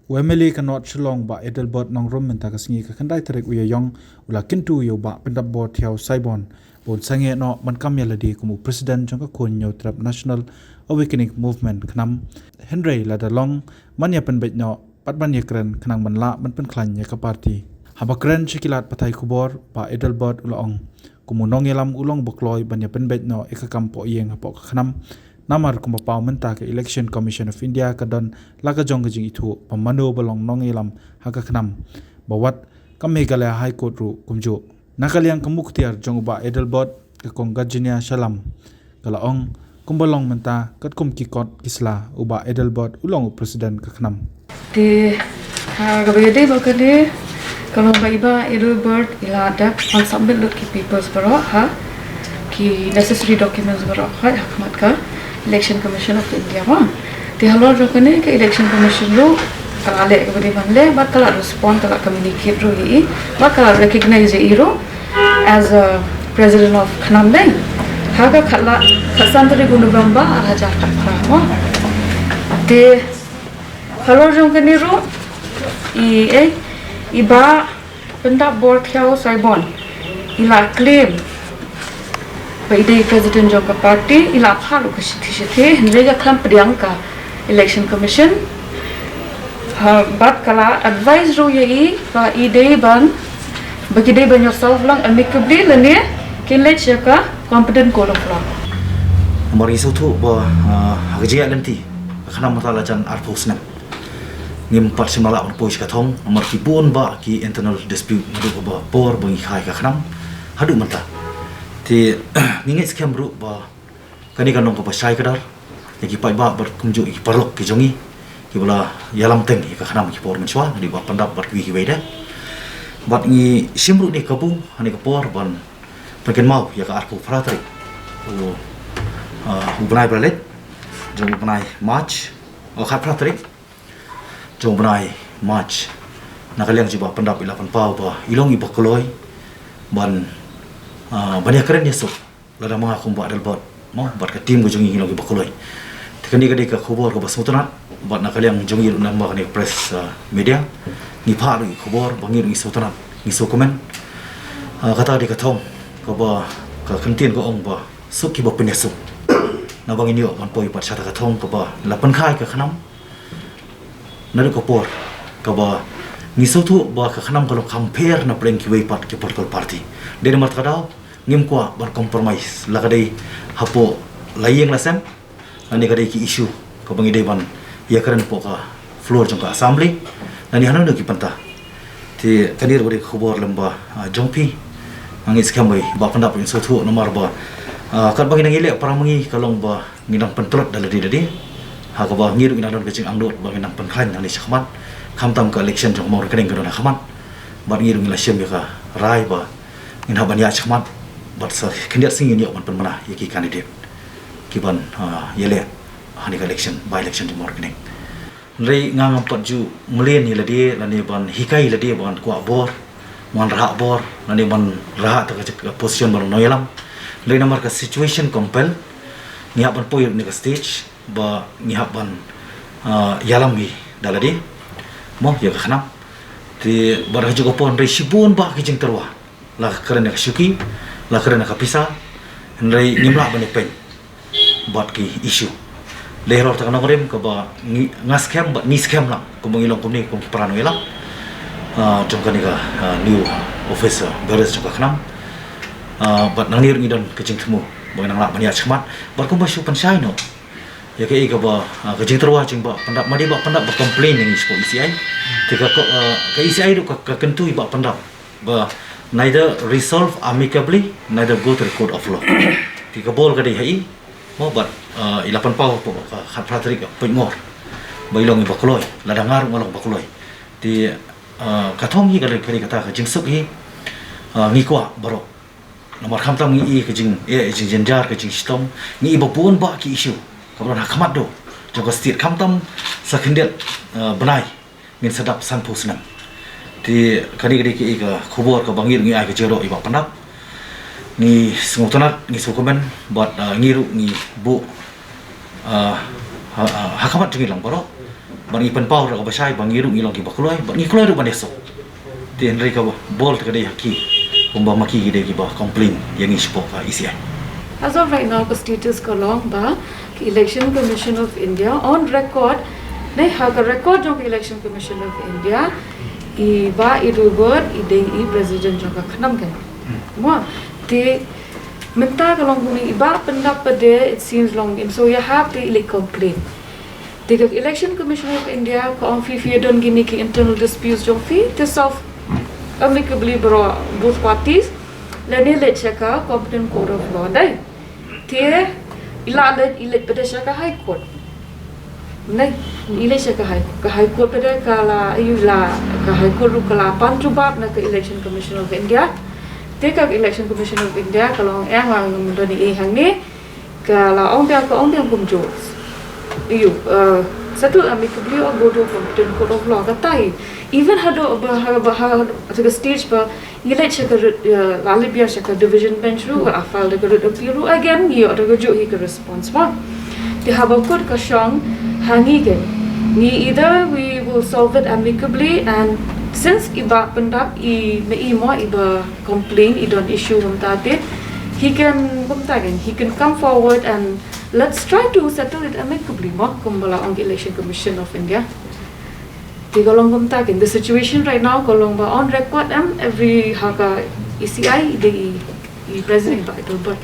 Wemeli kanot chlong ba Adelbert nongrom menta kasingi ka khandai tarek uyayong ula kintu yo ba Pyndap Saibon bon sange no man kam yaladi kumu president jong ka kon yo trap national awakening movement KHNAM Henry ladalong manya pynbeit no patban yakren khnang manla man pen khlan ya ka party habakren chikilat pathai khubor ba Adelbert ulaong kumu nongelam ulong bokloi banya pynbeit no ekakam po yeng apo KHNAM namar kuma pau menta ke Election Commission of India kadon laga jong jing itu pamando balong nongelam haka KHNAM bawat kamegala high court ru kumjo nakaliang kamuktiar jong ba Adelbert ke konggajinia salam kalaong kumbalong menta kat kum kikot kisla uba Adelbert ulong presiden ke KHNAM di gabede bakade kalau baiba Adelbert ila ada on submit lot ki papers baro ha ki necessary documents baro ha hakmat ka Election Commission of India wa di halor jokane ke Election Commission lo kala le gabede manle bat kala respond kala communicate ro yi bat kala recognize iro as a president of KHNAM le haga kala khasantri gunubamba araja takra wa de halor jokane ro iba Pyndap Saibon ila claim Baidai President Jongka Party ila phalu ka sithi nrega kham priyanka Election Commission bat kala advise ro ye ba idei ban bagidei ban yourself lang amicably lane kinle cheka competent court of law mari sotu ba hagjiya lanti KHNAM matala jan arpusna ngim pat simala on pois ka thong amar ki bon ba ki internal dispute madu ba por bangi khai ka KHNAM hadu manta ti nginge scam ru ba kani kanong ko pasai kadar ki pai ba ber kumju ki parlok ki jongi ki bala yalam teng ki KHNAM ki por menchwa di ba Pyndap ber ki weda bat ngi simru ni kabu ani ka por ban paken mau ya ka arpu pratri o ubnai bralet jong ubnai march o khat pratri jong ubnai march nakaliang jiba Pyndap ila pan pau ba ilong iba kloi ban banyak keren yesuk lada mga kumba Adelbert mo bat ka tim go jongi ilong iba kloi tikani kadi ka khobor ko basmutunat bat nakaliang jongi unang ba kani press media ni pha ri khobor bangi ri sutunat ni so comment kata di ka thong ko ba ka kantien ko ong ba suki ba penesuk na bangi niyo ban poi pat sata ka thong ko ba lapan khai ka KHNAM nari ko por ko ba ni so tu ba ka KHNAM ko compare na pren ki wei pat ki political party de mat ka daw ngim kwa bar compromise la kadai hapo layeng la sem ani kadai ki issue ko bangi dei ban ya karen po ka floor jong ka assembly nani hanan ki panta ti kadir bari khobor lamba jongpi angi scam bai ba Pyndap in so thu nomar ba kat bangi ngile paramangi kalong ba nginang pentlot daladi dadi ha ka ba ngiru inadon ke jing angdot ba nginang penkhan ani sakman khamtam ka election jong mor kering kadona khaman ba ngiru ngila sem ka rai ba ngin haban ya sakman bat sa kendiat singin yo man penmana yaki candidate kiban yele hani ka election by election jong mor kering rei ngam pat ju mlen ni ladi lani ban hikai ladi ban kwa bor man ra bor lani ban ra ta ka position ban no yalam le namar ka situation compel ni haban poir ni ka stage ba ni haban yalam bi daladi mo ya ka KHNAM ti bar ju ko pon rei sibun ba ki jing terwa la karena ka syuki la karena ka pisa rei nimla ban pen bat ki issue lehor ta kana korem ko ba ngas scam ba ni scam lang ko mangilong ko ni ko parano ila jong kani ka new officer beres jong ka KHNAM bat nangir ngidon kejing temu ba nang la bania chmat bar ko ba shu pansai no ya ke ka ba kejing terwa jing ba Pyndap madi ba Pyndap ba complain ni ko ECI tika ko ka ECI ru ka kentui ba Pyndap ba neither resolve amicably neither go to the court of law tika bol ka dei hai mo bat ilapan pau po khat pratrik pengor bailong iba kloi ladangar ngolong bakloi ti kathong hi gale khari kata ka jingsuk hi ngi kwa baro nomor khamtam ngi ke jing jing jenjar ke jing stom ngi iba pun ba ki issue kabron hakmat do jogo state khamtam sakhindet banai ngin sadap san pusnam ti kani gadi ki ka khobor ka bangir ngi ai ke jero iba Pyndap ni sumutanat ni sukumen buat ngiru ni bu hakamat tinggi lang baro bangi penpau ra basai bangi ru ilong ki bakloi bangi kloi ru baneso tien reka bol tekade haki kumba maki gide ki ba complain yang ispo ka isi. As of right now, the status kalong ba ki Election Commission of India on record, nahi haga record jong Election Commission of India iba iruber ideng I President jong KHNAM kan. Mo te minta kalong kuni iba pendapat dia it seems long in so you have to like complain. The Election Commission of India ko on fi don gini ki internal disputes jong fi to solve amicably bro both parties. Lani let chaka competent court of law dai. Te ilalet ilet pada chaka high court. Nai ilet chaka high court pada kala ayula ka high court ru kala pan jubab na ke Election Commission of India. Te ka Election Commission of India kalau yang ang doni hang ni kala ong dia kumjo. You satu amicably or go to competent court of law katai. Even hado to the stage ba ilet chaka lalibia chaka division bench ru afal de guru appeal again you to go he ke response ba they have a court kasyang hangi gen ni either we will solve it amicably and since iba pendap I mo iba complain I don't issue umtate he can he can come forward and let's try to settle it amicably mo kumbala ang Election Commission of India. Di kolong in the situation right now kolong ba on record every haga ECI the President Adelbert